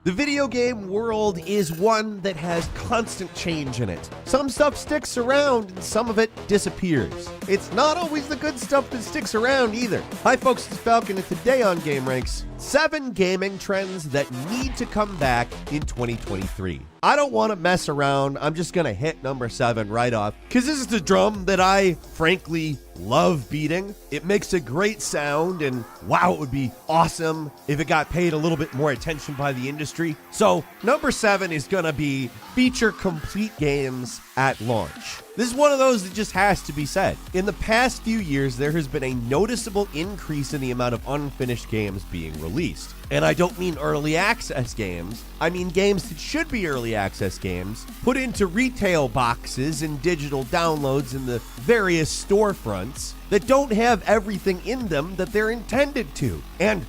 The video game world is one that has constant change in it. Some stuff sticks around and some of it disappears. It's not always the good stuff that sticks around either. Hi folks, it's Falcon, and today on Game Ranks, 7 gaming trends that need to come back in 2023. I don't want to mess around. I'm just going to hit number 7 right off because this is the drum that I frankly love beating. It makes a great sound, and wow, it would be awesome if it got paid a little bit more attention by the industry. So number 7 is going to be feature complete games at launch. This is one of those that just has to be said. In the past few years, there has been a noticeable increase in the amount of unfinished games being released. And I don't mean early access games. I mean games that should be early access games, put into retail boxes and digital downloads in the various storefronts that don't have everything in them that they're intended to. And,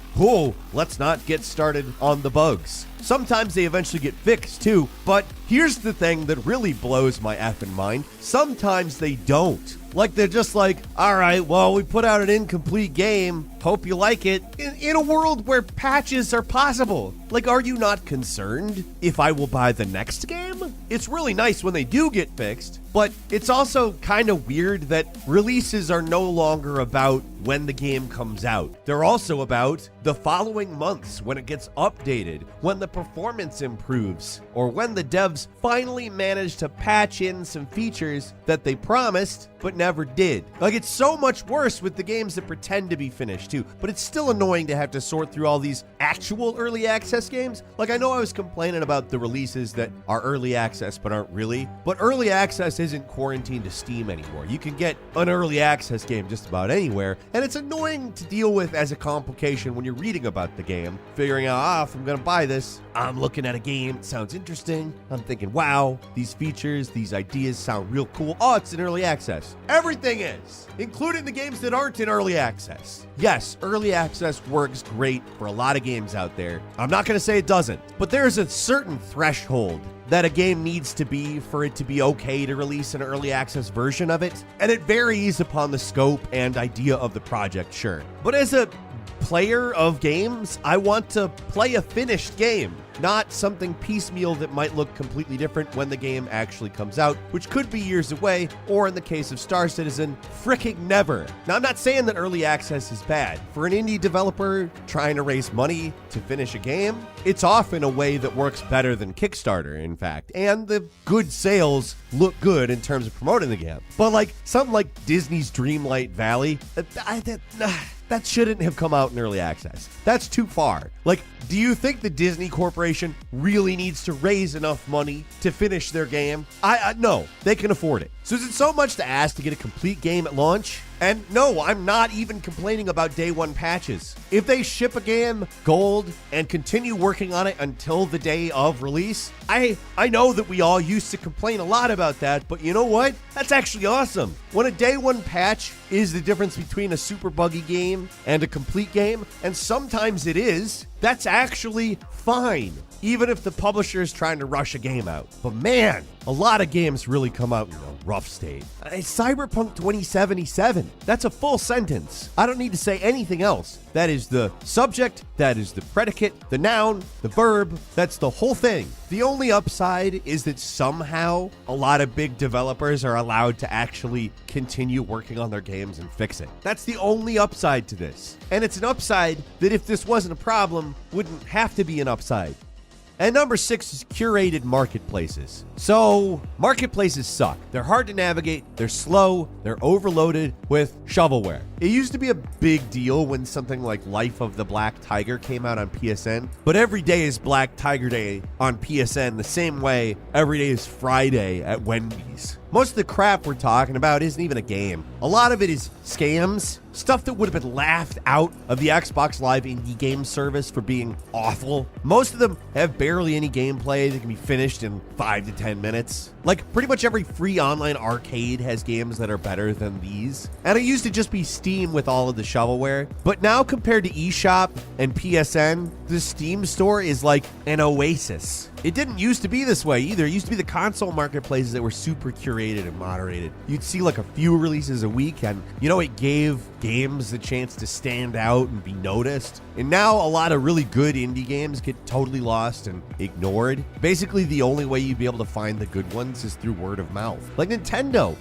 let's not get started on the bugs. Sometimes they eventually get fixed too, but here's the thing that really blows my effing mind. Sometimes they don't. Like, they're just like, all right, well, we put out an incomplete game. Hope you like it. In a world where patches are possible. Like, are you not concerned if I will buy the next game? It's really nice when they do get fixed, but it's also kind of weird that releases are no longer about when the game comes out. They're also about the following months when it gets updated, when the performance improves, or when the devs finally manage to patch in some features that they promised but never did. Like, it's so much worse with the games that pretend to be finished too, but it's still annoying to have to sort through all these actual early access games. Like, I know I was complaining about the releases that are early access but aren't really, but early access isn't quarantined to Steam anymore. You can get an early access game just about anywhere, and it's annoying to deal with as a complication when you're reading about the game, figuring out, if I'm gonna buy this, I'm looking at a game, it sounds interesting, I'm thinking, wow, these features, these ideas sound real cool. Oh, it's in early access. Everything is, including the games that aren't in early access. Yes, early access works great for a lot of games out there. I'm not gonna say it doesn't, but there's a certain threshold that a game needs to be for it to be okay to release an early access version of it. And it varies upon the scope and idea of the project, sure. But as a player of games, I want to play a finished game, not something piecemeal that might look completely different when the game actually comes out, which could be years away, or in the case of Star Citizen, fricking never. Now, I'm not saying that early access is bad. For an indie developer trying to raise money to finish a game, it's often a way that works better than Kickstarter, in fact, and the good sales look good in terms of promoting the game. But like something like Disney's Dreamlight Valley, that shouldn't have come out in early access. That's too far. Like, do you think the Disney Corporation really needs to raise enough money to finish their game? No, they can afford it. So is it so much to ask to get a complete game at launch? And no, I'm not even complaining about day one patches. If they ship a game gold and continue working on it until the day of release, I know that we all used to complain a lot about that, but you know what? That's actually awesome. When a day one patch is the difference between a super buggy game and a complete game, and sometimes it is, that's actually fine, even if the publisher is trying to rush a game out. But man, a lot of games really come out in a rough state. Cyberpunk 2077, that's a full sentence. I don't need to say anything else. That is the subject, that is the predicate, the noun, the verb, that's the whole thing. The only upside is that somehow a lot of big developers are allowed to actually continue working on their games and fix it. That's the only upside to this. And it's an upside that if this wasn't a problem, wouldn't have to be an upside. And number 6 is curated marketplaces. So, marketplaces suck. They're hard to navigate, they're slow, they're overloaded with shovelware. It used to be a big deal when something like Life of the Black Tiger came out on PSN, but every day is Black Tiger Day on PSN the same way every day is Friday at Wendy's. Most of the crap we're talking about isn't even a game. A lot of it is scams, stuff that would have been laughed out of the Xbox Live indie game service for being awful. Most of them have barely any gameplay that can be finished in 5 to 10 minutes. Like, pretty much every free online arcade has games that are better than these. And it used to just be Steam with all of the shovelware. But now compared to eShop and PSN, the Steam store is like an oasis. It didn't used to be this way either. It used to be the console marketplaces that were super curated moderated and moderated. You'd see like a few releases a week, and it gave games the chance to stand out and be noticed. And now a lot of really good indie games get totally lost and ignored. Basically, the only way you'd be able to find the good ones is through word of mouth. Like Nintendo.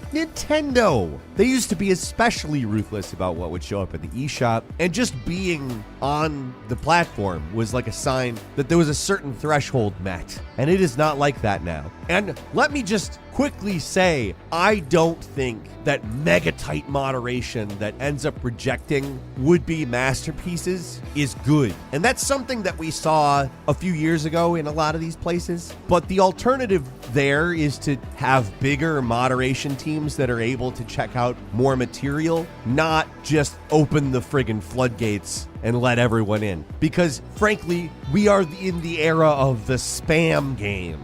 They used to be especially ruthless about what would show up at the eShop, and just being on the platform was like a sign that there was a certain threshold met. And it is not like that now. And let me just quickly say, I don't think that mega tight moderation that ends up rejecting would-be masterpieces is good. And that's something that we saw a few years ago in a lot of these places. But the alternative there is to have bigger moderation teams that are able to check out more material, not just open the friggin' floodgates and let everyone in. Because frankly, we are in the era of the spam game.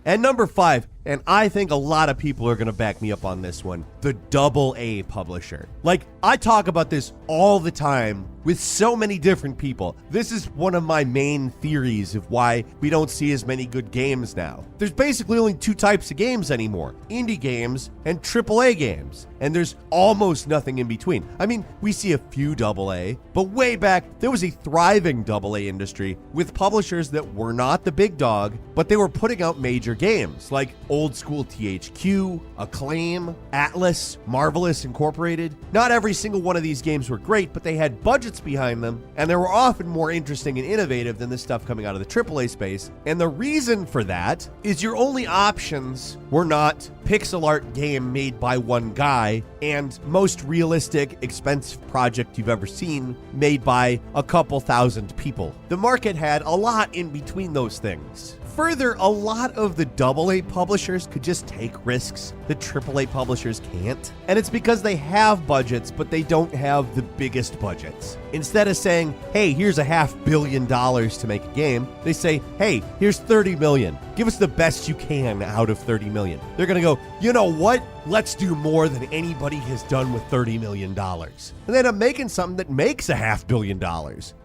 And number 5, and I think a lot of people are going to back me up on this one, the AA publisher. Like, I talk about this all the time with so many different people. This is one of my main theories of why we don't see as many good games now. There's basically only 2 types of games anymore: indie games and AAA games. And there's almost nothing in between. I mean, we see a few AA, but way back, there was a thriving AA industry with publishers that were not the big dog, but they were putting out major games like old school THQ, Acclaim, Atlas, Marvelous Incorporated. Not every single one of these games were great, but they had budgets behind them, and they were often more interesting and innovative than the stuff coming out of the AAA space. And the reason for that is your only options were not pixel art game made by one guy and most realistic, expensive project you've ever seen made by a couple thousand people. The market had a lot in between those things. Further, a lot of the AA publishers could just take risks that AAA publishers can't. And it's because they have budgets, but they don't have the biggest budgets. Instead of saying, hey, here's $500 million to make a game, they say, hey, here's $30 million. Give us the best you can out of $30 million. They're going to go, you know what? Let's do more than anybody has done with $30 million. And they end up making something that makes $500 million.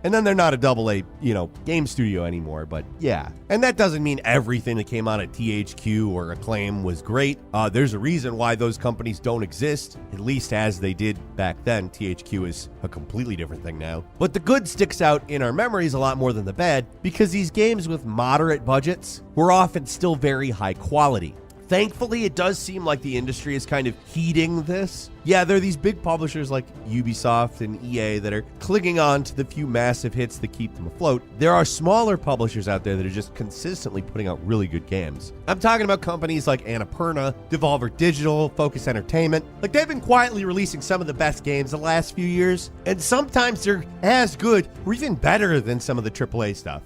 And then they're not a AA, game studio anymore, but yeah. And that doesn't mean everything that came out of THQ or Acclaim was great. There's a reason why those companies don't exist, at least as they did back then. THQ is a completely different thing now. But the good sticks out in our memories a lot more than the bad, because these games with moderate budgets were often still very high quality. Thankfully, it does seem like the industry is kind of heeding this. Yeah, there are these big publishers like Ubisoft and EA that are clinging on to the few massive hits that keep them afloat. There are smaller publishers out there that are just consistently putting out really good games. I'm talking about companies like Annapurna, Devolver Digital, Focus Entertainment. Like, they've been quietly releasing some of the best games the last few years, and sometimes they're as good or even better than some of the AAA stuff.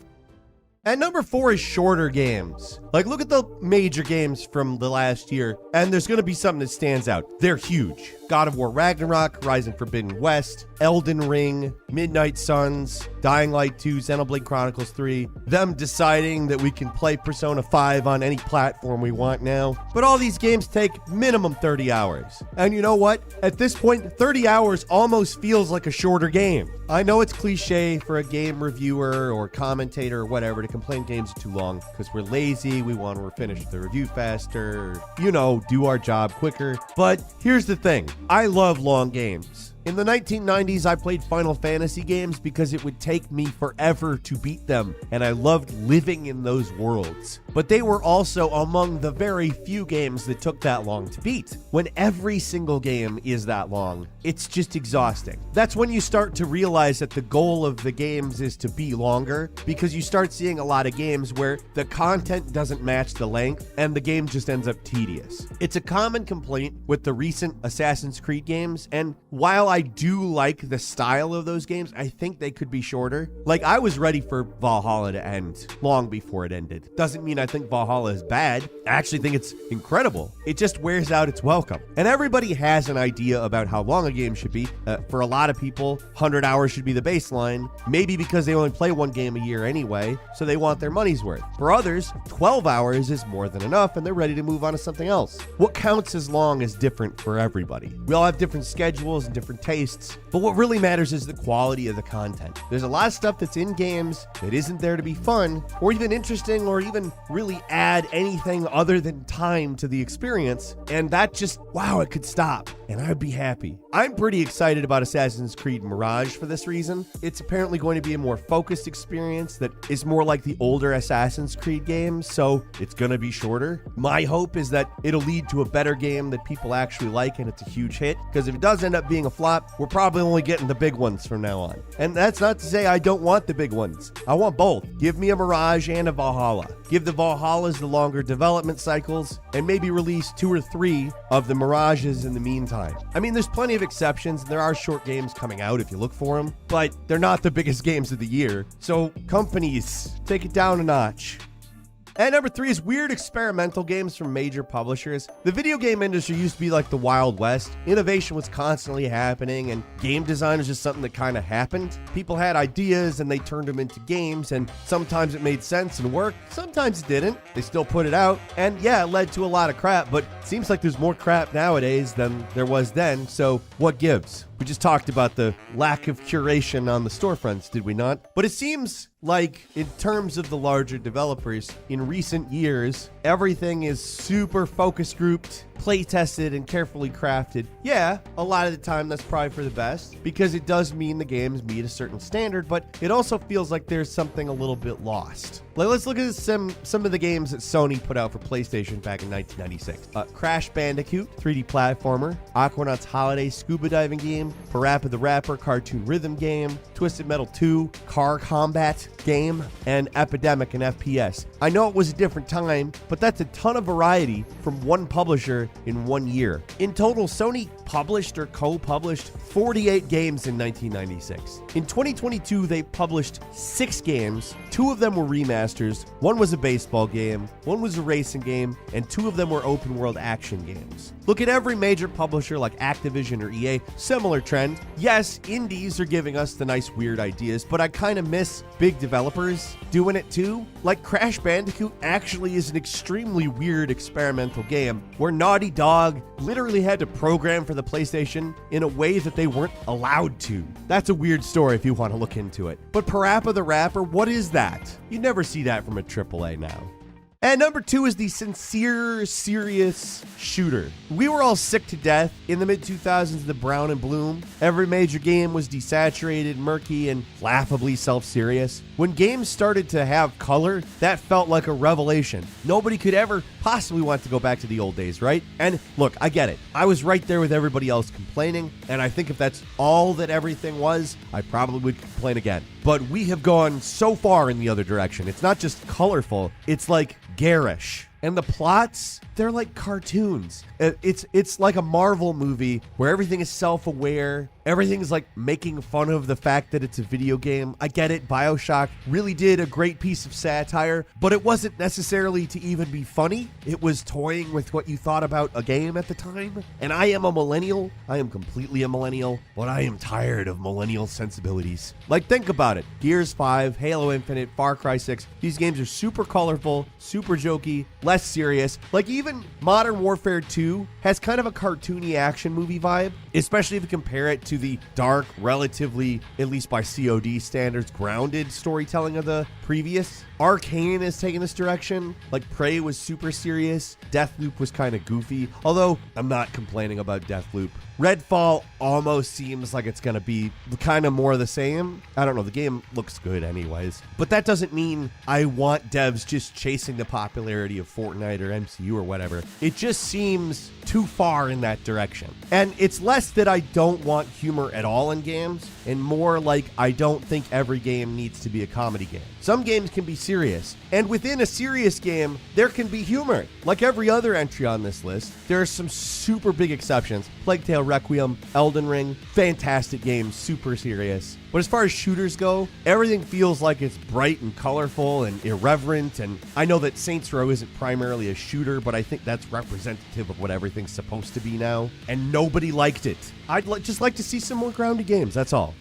And number 4 is shorter games. Like, look at the major games from the last year, and there's going to be something that stands out. They're huge. God of War Ragnarok, Horizon Forbidden West, Elden Ring, Midnight Suns, Dying Light 2, Xenoblade Chronicles 3, them deciding that we can play Persona 5 on any platform we want now. But all these games take minimum 30 hours. And you know what? At this point, 30 hours almost feels like a shorter game. I know it's cliche for a game reviewer or commentator or whatever to complain games are too long because we're lazy, we want to finish the review faster, do our job quicker. But here's the thing. I love long games. In the 1990s, I played Final Fantasy games because it would take me forever to beat them, and I loved living in those worlds. But they were also among the very few games that took that long to beat. When every single game is that long, it's just exhausting. That's when you start to realize that the goal of the games is to be longer, because you start seeing a lot of games where the content doesn't match the length, and the game just ends up tedious. It's a common complaint with the recent Assassin's Creed games, and while I do like the style of those games, I think they could be shorter. Like, I was ready for Valhalla to end long before it ended. Doesn't mean I think Valhalla is bad. I actually think it's incredible. It just wears out its welcome. And everybody has an idea about how long a game should be. For a lot of people, 100 hours should be the baseline, maybe because they only play one game a year anyway, so they want their money's worth. For others, 12 hours is more than enough and they're ready to move on to something else. What counts as long is different for everybody. We all have different schedules and different different tastes, but what really matters is the quality of the content. There's a lot of stuff that's in games that isn't there to be fun, or even interesting, or even really add anything other than time to the experience, and that just, wow, it could stop, and I'd be happy. I'm pretty excited about Assassin's Creed Mirage for this reason. It's apparently going to be a more focused experience that is more like the older Assassin's Creed games, so it's gonna be shorter. My hope is that it'll lead to a better game that people actually like and it's a huge hit, because if it does end up being a flop, we're probably only getting the big ones from now on. And that's not to say I don't want the big ones. I want both. Give me a Mirage and a Valhalla. Give the Valhallas the longer development cycles, and maybe release 2 or 3 of the Mirages in the meantime. I mean, there's plenty of exceptions, and there are short games coming out if you look for them, but they're not the biggest games of the year. So companies, take it down a notch. And number 3 is weird experimental games from major publishers. The video game industry used to be like the Wild West. Innovation was constantly happening, and game design was just something that kind of happened. People had ideas and they turned them into games, and sometimes it made sense and worked, sometimes it didn't. They still put it out, and yeah, it led to a lot of crap, but it seems like there's more crap nowadays than there was then, so what gives? We just talked about the lack of curation on the storefronts, did we not? But it seems like, in terms of the larger developers, in recent years, everything is super focus grouped, play tested, and carefully crafted. Yeah, a lot of the time that's probably for the best, because it does mean the games meet a certain standard, but it also feels like there's something a little bit lost. Like, let's look at some of the games that Sony put out for PlayStation back in 1996. Crash Bandicoot, 3D platformer, Aquanauts Holiday scuba diving game, Parappa the Rapper cartoon rhythm game, Twisted Metal 2 car combat game, and Epidemic, an FPS. I know it was a different time, but that's a ton of variety from one publisher in 1 year. In total, Sony published or co-published 48 games in 1996. In 2022, they published 6 games. 2 of them were remasters, 1 was a baseball game, 1 was a racing game, and 2 of them were open world action games. Look at every major publisher like Activision or EA, similar trend. Yes, indies are giving us the nice weird ideas, but I kind of miss big developers doing it too. Like Crash Bandicoot actually is an extremely weird experimental game where Naughty Dog literally had to program for the PlayStation in a way that they weren't allowed to. That's a weird story if you want to look into it. But Parappa the Rapper, what is that? You never see that from a AAA now. And number 2 is the sincere, serious shooter. We were all sick to death in the mid-2000s of the brown and bloom. Every major game was desaturated, murky, and laughably self-serious. When games started to have color, that felt like a revelation. Nobody could ever possibly want to go back to the old days, right? And look, I get it. I was right there with everybody else complaining, and I think if that's all that everything was, I probably would complain again. But we have gone so far in the other direction. It's not just colorful, it's like garish. And the plots, they're like cartoons. It's like a Marvel movie where everything is self-aware. Everything is like making fun of the fact that it's a video game. I get it, BioShock really did a great piece of satire, but it wasn't necessarily to even be funny. It was toying with what you thought about a game at the time. And I am a millennial. I am completely a millennial, but I am tired of millennial sensibilities. Like, think about it. Gears 5, Halo Infinite, Far Cry 6. These games are super colorful, super jokey, less serious. Like, even Modern Warfare 2 has kind of a cartoony action movie vibe, especially if you compare it to the dark, relatively, at least by COD standards, grounded storytelling of the previous. Arcane is taking this direction. Like, Prey was super serious. Deathloop was kind of goofy, although I'm not complaining about Deathloop. Redfall almost seems like it's going to be kind of more of the same. I don't know, the game looks good anyways. But that doesn't mean I want devs just chasing the popularity of Fortnite or MCU or whatever. It just seems too far in that direction. And it's less that I don't want humor at all in games, and more like I don't think every game needs to be a comedy game. Some games can be serious, and within a serious game, there can be humor. Like every other entry on this list, there are some super big exceptions. Plague Tale Requiem, Elden Ring, fantastic games, super serious. But as far as shooters go, everything feels like it's bright and colorful and irreverent, and I know that Saints Row isn't primarily a shooter, but I think that's representative of what everything's supposed to be now, and nobody liked it. I'd just like to see some more grounded games, that's all.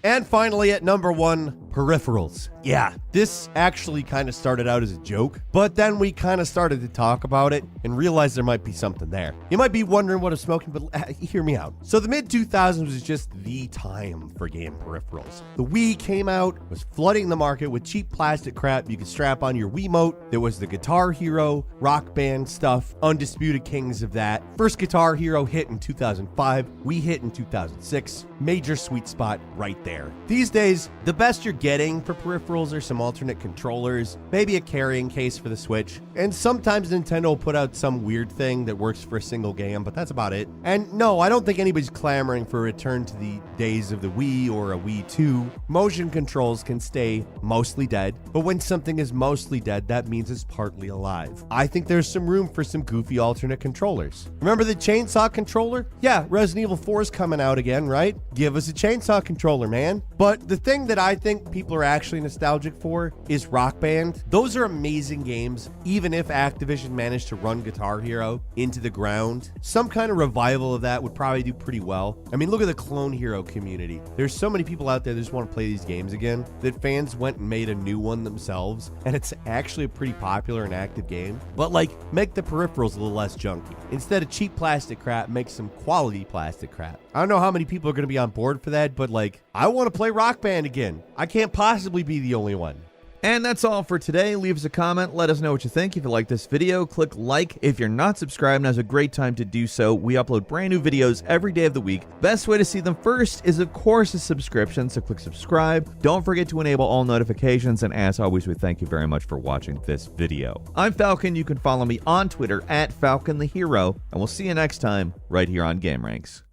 And finally, at number 1, Peripherals. Yeah, this actually kind of started out as a joke, but then we kind of started to talk about it and realized there might be something there. You might be wondering what I'm smoking, but hear me out. So the mid-2000s was just the time for game peripherals. The Wii came out, was flooding the market with cheap plastic crap you could strap on your Wiimote. There was the Guitar Hero, Rock Band stuff, undisputed kings of that. First Guitar Hero hit in 2005, Wii hit in 2006. Major sweet spot right there. These days, the best you're getting for peripherals are some alternate controllers, maybe a carrying case for the Switch, and sometimes Nintendo will put out some weird thing that works for a single game, but that's about it. And no, I don't think anybody's clamoring for a return to the days of the Wii or a Wii 2. Motion controls can stay mostly dead, but when something is mostly dead, that means it's partly alive. I think there's some room for some goofy alternate controllers. Remember the chainsaw controller? Yeah, Resident Evil 4 is coming out again, right? Give us a chainsaw controller, man. But the thing that I think people are actually nostalgic for is Rock Band. Those are amazing games, even if Activision managed to run Guitar Hero into the ground. Some kind of revival of that would probably do pretty well. I mean, look at the Clone Hero community. There's so many people out there that just want to play these games again that fans went and made a new one themselves, and it's actually a pretty popular and active game. But like, make the peripherals a little less junky. Instead of cheap plastic crap, make some quality plastic crap. I don't know how many people are going to be on board for that, but like, I want to play Rock Band again. I can't possibly be the only one. And that's all for today. Leave us a comment. Let us know what you think. If you like this video, click like. If you're not subscribed, now's a great time to do so. We upload brand new videos every day of the week. Best way to see them first is, of course, a subscription, so click subscribe. Don't forget to enable all notifications, and as always, we thank you very much for watching this video. I'm Falcon. You can follow me on Twitter at Falcon the Hero, and we'll see you next time right here on GameRanks.